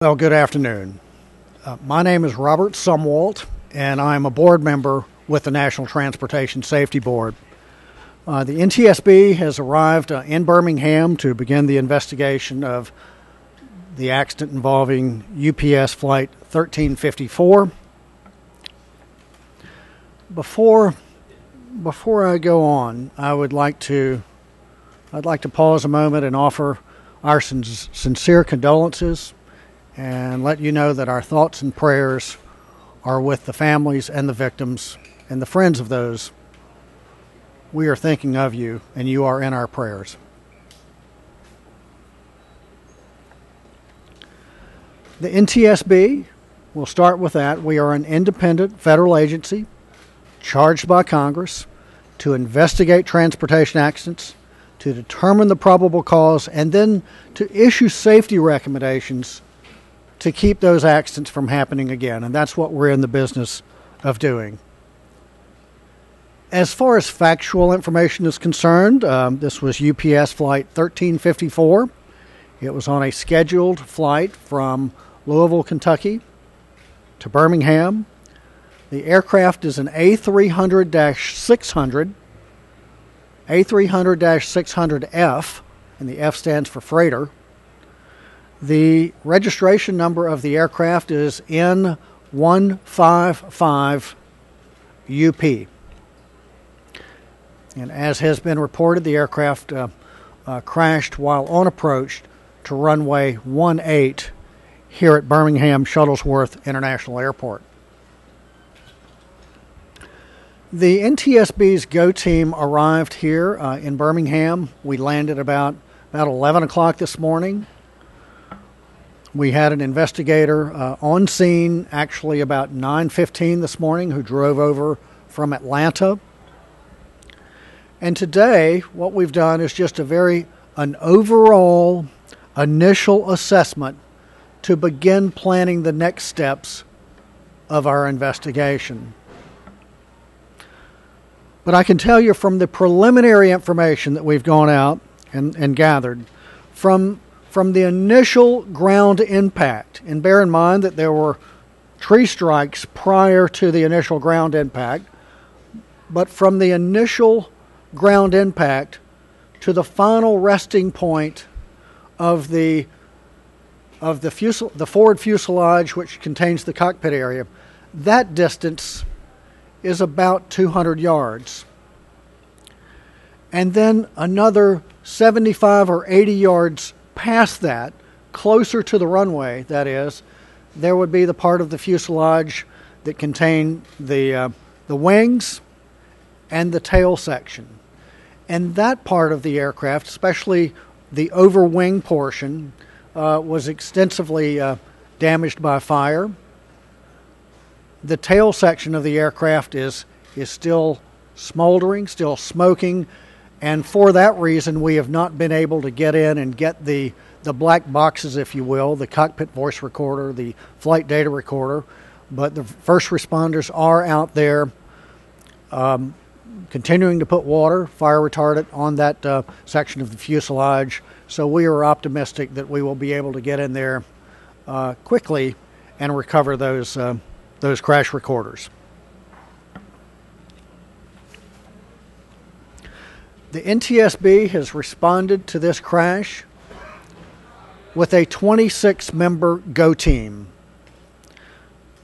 Well, good afternoon. My name is Robert Sumwalt, and I'm a board member with the National Transportation Safety Board. The NTSB has arrived in Birmingham to begin the investigation of the accident involving UPS Flight 1354. Before I go on, I'd like to pause a moment and offer our sincere condolences and let you know that our thoughts and prayers are with the families and the victims and the friends of those. We are thinking of you, and you are in our prayers. The NTSB, we'll start with that. We are an independent federal agency charged by Congress to investigate transportation accidents, to determine the probable cause, and then to issue safety recommendations to keep those accidents from happening again. And that's what we're in the business of doing. As far as factual information is concerned, this was UPS Flight 1354. It was on a scheduled flight from Louisville, Kentucky to Birmingham. The aircraft is an A300-600, A300-600F, and the F stands for freighter. The registration number of the aircraft is N155UP. And as has been reported, the aircraft crashed while on approach to runway 18 here at Birmingham Shuttlesworth International Airport. The NTSB's GO team arrived here in Birmingham. We landed about 11 o'clock this morning. We had an investigator on scene actually about 9:15 this morning who drove over from Atlanta. And today what we've done is just an overall initial assessment to begin planning the next steps of our investigation. But I can tell you from the preliminary information that we've gone out and gathered from the initial ground impact, and bear in mind that there were tree strikes prior to the initial ground impact, but from the initial ground impact to the final resting point of the forward fuselage, which contains the cockpit area, that distance is about 200 yards. And then another 75 or 80 yards past that, closer to the runway, that is, there would be the part of the fuselage that contained the wings and the tail section. And that part of the aircraft, especially the over-wing portion, was extensively damaged by fire. The tail section of the aircraft is still smoldering, still smoking, and for that reason we have not been able to get in and get the black boxes, if you will, the cockpit voice recorder, the flight data recorder. But the first responders are out there continuing to put water, fire retardant, on that section of the fuselage. So we are optimistic that we will be able to get in there quickly and recover those crash recorders. The NTSB has responded to this crash with a 26-member GO team.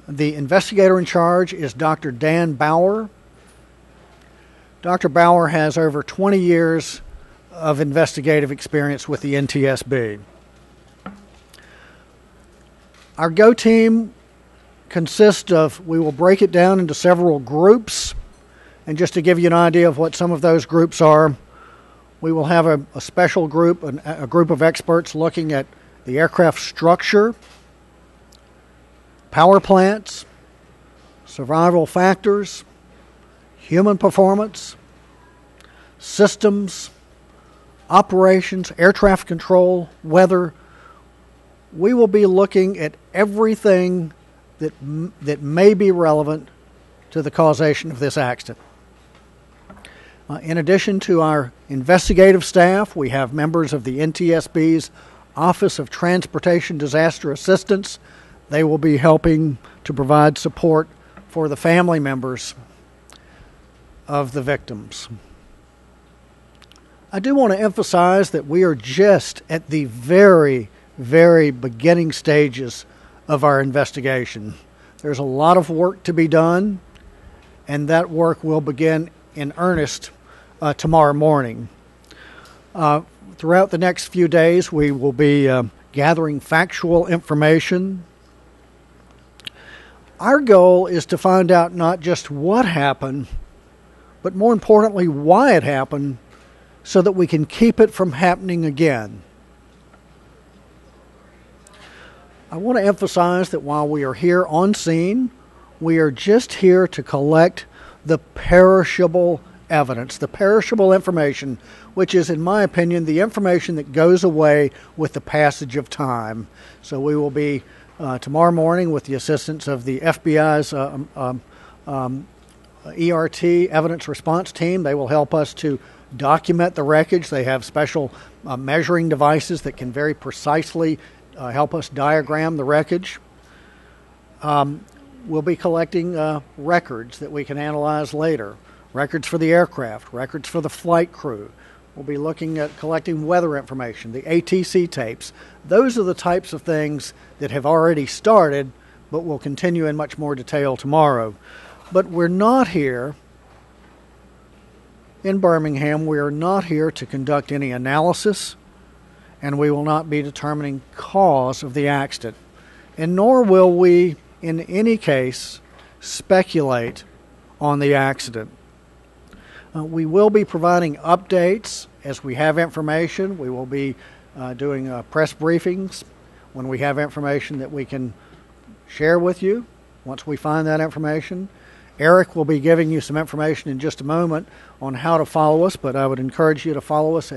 The investigator in charge is Dr. Dan Bauer. Dr. Bauer has over 20 years of investigative experience with the NTSB. Our GO team consists of, we will break it down into several groups. And just to give you an idea of what some of those groups are, we will have a special group, a group of experts looking at the aircraft structure, power plants, survival factors, human performance, systems, operations, air traffic control, weather. We will be looking at everything that may be relevant to the causation of this accident. In addition to our investigative staff, we have members of the NTSB's Office of Transportation Disaster Assistance. They will be helping to provide support for the family members of the victims. I do want to emphasize that we are just at the very, very beginning stages of our investigation. There's a lot of work to be done, and that work will begin in earnest tomorrow morning. Throughout the next few days, we will be gathering factual information. Our goal is to find out not just what happened, but more importantly, why it happened, so that we can keep it from happening again. I want to emphasize that while we are here on scene, we are just here to collect the perishable evidence, the perishable information, which is, in my opinion, the information that goes away with the passage of time. So we will be tomorrow morning with the assistance of the FBI's ERT, Evidence Response Team. They will help us to document the wreckage. They have special measuring devices that can very precisely help us diagram the wreckage. We'll be collecting records that we can analyze later. Records for the aircraft, records for the flight crew. We'll be looking at collecting weather information, the ATC tapes. Those are the types of things that have already started, but will continue in much more detail tomorrow. But we're not here in Birmingham. We are not here to conduct any analysis, and we will not be determining cause of the accident. And nor will we, in any case, speculate on the accident. We will be providing updates as we have information. We will be doing press briefings when we have information that we can share with you once we find that information. Eric will be giving you some information in just a moment on how to follow us, but I would encourage you to follow us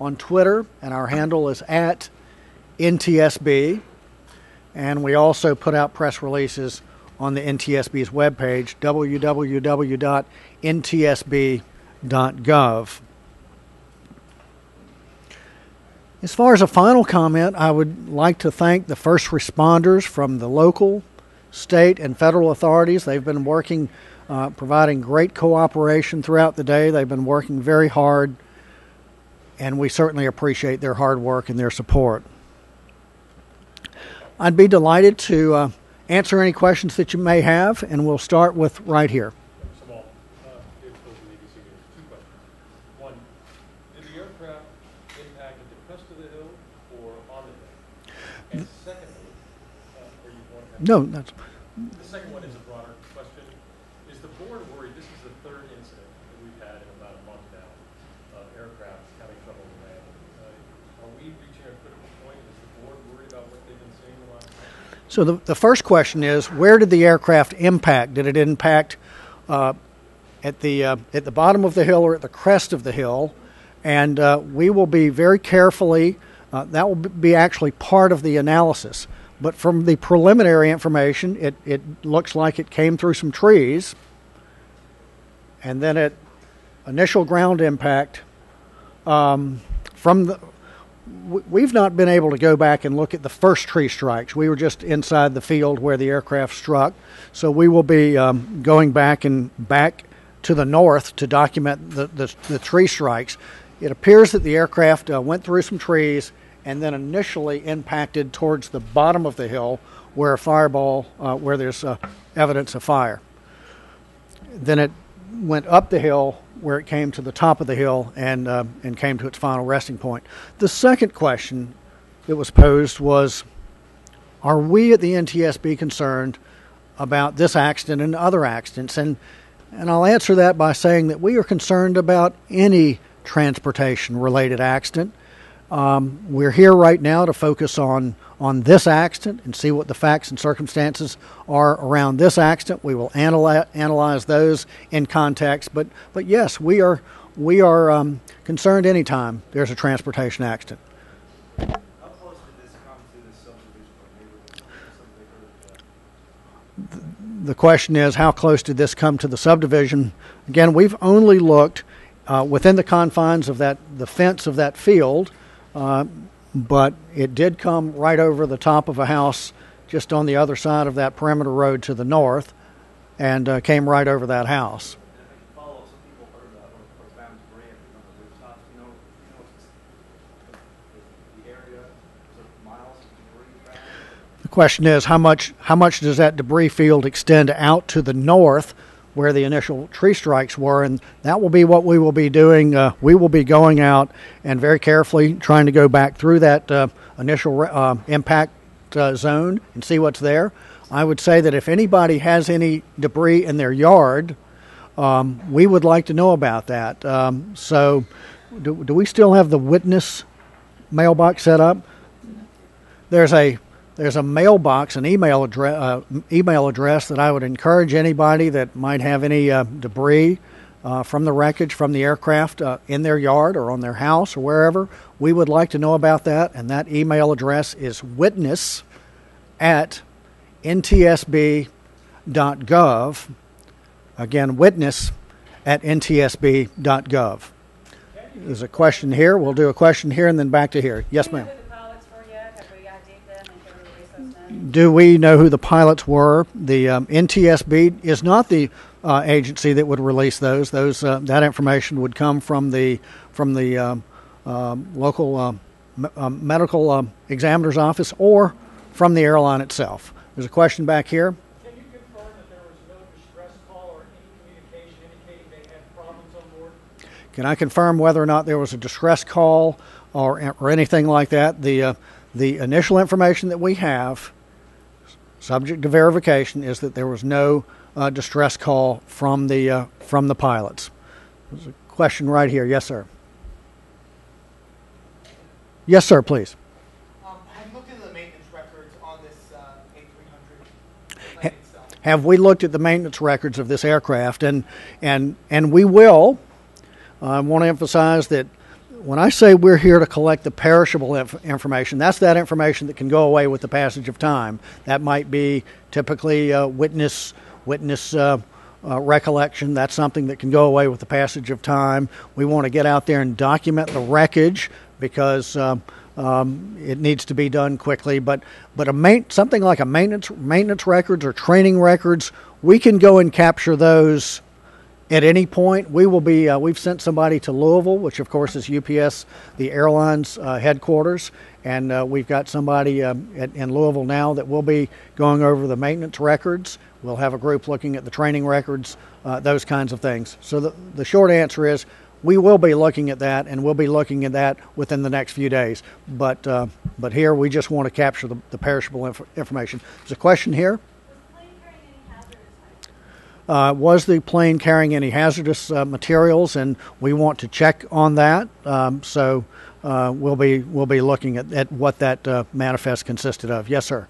on Twitter, and our handle is at NTSB. And we also put out press releases on the NTSB's webpage, www.ntsb.gov. As far as a final comment, I would like to thank the first responders from the local, state, and federal authorities. They've been working, providing great cooperation throughout the day. They've been working very hard, and we certainly appreciate their hard work and their support. I'd be delighted to answer any questions that you may have, and we'll start with right here. Sumwalt, David Phillips with ABC News. Two questions. One, did the aircraft impact at the crest of the hill or on the hill? And secondly, No, that's... The second one is a broader question. Is the board worried? This is the third incident that we've had in about a month now of aircraft having trouble with landing. Are we reaching a critical point? Is the board worried about what they've been seeing the last time? So the first question is, where did the aircraft impact? Did it impact at the bottom of the hill or at the crest of the hill? And we will be very carefully, that will be actually part of the analysis. But from the preliminary information, it looks like it came through some trees, and then at initial ground impact we've not been able to go back and look at the first tree strikes. We were just inside the field where the aircraft struck. So we will be going back to the north to document the tree strikes. It appears that the aircraft went through some trees and then initially impacted towards the bottom of the hill where where there's evidence of fire. Then it went up the hill where it came to the top of the hill and came to its final resting point. The second question that was posed was, are we at the NTSB concerned about this accident and other accidents? And I'll answer that by saying that we are concerned about any transportation-related accident. We're here right now to focus on this accident and see what the facts and circumstances are around this accident. We will analyze those in context. But yes, we are concerned anytime there's a transportation accident. How close did this come to the subdivision? The question is, how close did this come to the subdivision? Again, we've only looked within the confines of the fence of that field. but it did come right over the top of a house just on the other side of that perimeter road to the north, and came right over that house. And if I can follow up, some people heard or found debris on the rooftops. The area, is it miles of debris found? The question is, how much does that debris field extend out to the north where the initial tree strikes were? And that will be what we will be doing. We will be going out and very carefully trying to go back through that initial impact zone and see what's there. I would say that if anybody has any debris in their yard, we would like to know about that. So do we still have the witness mailbox set up? There's a mailbox, an email address that I would encourage anybody that might have any debris from the wreckage from the aircraft in their yard or on their house or wherever. We would like to know about that, and that email address is witness@ntsb.gov. Again, witness@ntsb.gov. There's a question here. We'll do a question here and then back to here. Yes, ma'am. Do we know who the pilots were? The NTSB is not the agency that would release those. That information would come from the local medical examiner's office or from the airline itself. There's a question back here. Can you confirm that there was no distress call or any communication indicating they had problems on board? Can I confirm whether or not there was a distress call or anything like that? The initial information that we have, subject to verification, is that there was no distress call from the pilots. There's a question right here. Yes, sir. Yes, sir, please. Have you looked into the maintenance records on this A300 itself? Have we looked at the maintenance records of this aircraft? And we will. I want to emphasize that when I say we're here to collect the perishable information, that's that information that can go away with the passage of time. That might be typically witness recollection. That's something that can go away with the passage of time. We want to get out there and document the wreckage because it needs to be done quickly. But something like a maintenance records or training records, we can go and capture those at any point. We will be. We've sent somebody to Louisville, which of course is UPS, the airline's headquarters, and we've got somebody in Louisville now that will be going over the maintenance records. We'll have a group looking at the training records, those kinds of things. So the short answer is we will be looking at that, and we'll be looking at that within the next few days. But here we just want to capture the perishable information. There's a question here. Was the plane carrying any hazardous materials? And we want to check on that. So we'll be looking at what that manifest consisted of. Yes, sir. A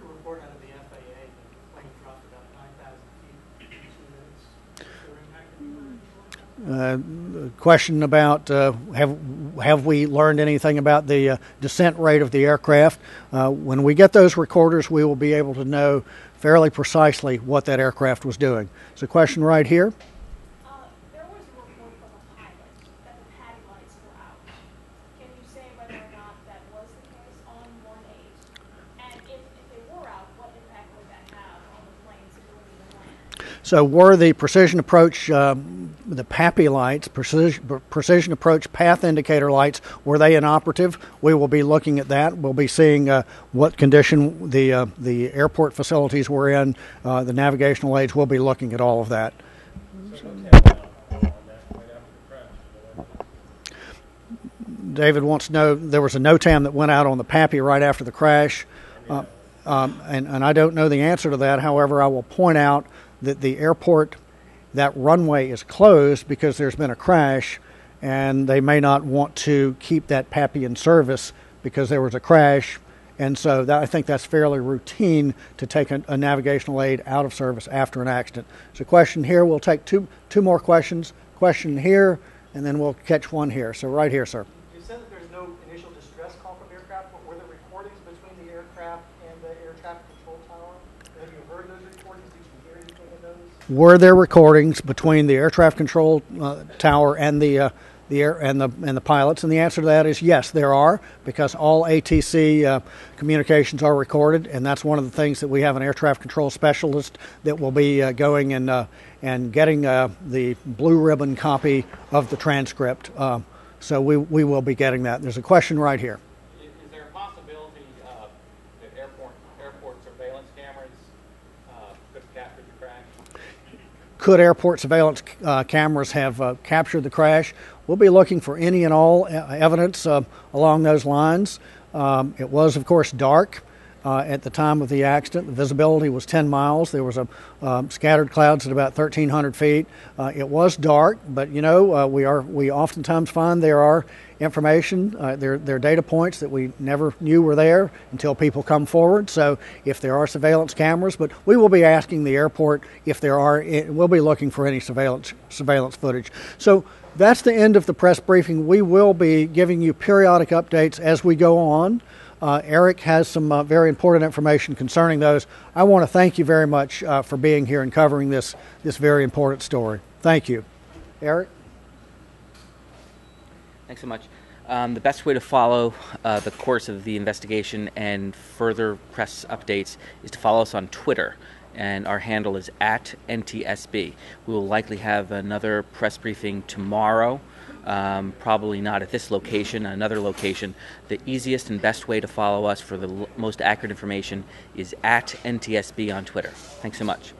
report out of the FAA, the plane dropped about 9,000 feet in 2 minutes. Question about have we learned anything about the descent rate of the aircraft? When we get those recorders, we will be able to know fairly precisely what that aircraft was doing. There's a question right here. There was a report from a pilot that the patty lights were out. Can you say whether or not that was the case on 1-8? And if they were out, what impact would that have on the plane's ability to land? So were the precision approach, the PAPI lights, precision approach path indicator lights, were they inoperative? We will be looking at that. We'll be seeing what condition the airport facilities were in, the navigational aids. We'll be looking at all of that. So no tap out on that right after the crash. David wants to know, there was a NOTAM that went out on the PAPI right after the crash, and I don't know the answer to that. However, I will point out that the airport, that runway is closed because there's been a crash, and they may not want to keep that PAPI in service because there was a crash. And so I think that's fairly routine to take a navigational aid out of service after an accident. So question here, we'll take two more questions. Question here, and then we'll catch one here. So right here, sir. You said that there's no initial distress call from the aircraft, but were there recordings between the aircraft and the air traffic control tower? Have you heard those recordings? Did you hear anything of those? Were there recordings between the air traffic control tower and the and the pilots? And the answer to that is yes, there are, because all ATC communications are recorded, and that's one of the things that we have an air traffic control specialist that will be going and getting the blue ribbon copy of the transcript. So we will be getting that. There's a question right here. Is there a possibility that airport surveillance cameras could capture the crash? Could airport surveillance cameras have captured the crash? We'll be looking for any and all evidence along those lines. It was, of course, dark at the time of the accident. The visibility was 10 miles. There was scattered clouds at about 1,300 feet. It was dark, but we oftentimes find there are information, there are data points that we never knew were there until people come forward. So if there are surveillance cameras, but we will be asking the airport if there are. We'll be looking for any surveillance footage. So that's the end of the press briefing. We will be giving you periodic updates as we go on. Eric has some very important information concerning those. I want to thank you very much for being here and covering this very important story. Thank you. Eric? Thanks so much. The best way to follow the course of the investigation and further press updates is to follow us on Twitter, and our handle is @NTSB. We will likely have another press briefing tomorrow. Probably not at this location, another location. The easiest and best way to follow us for the most accurate information is @NTSB on Twitter. Thanks so much.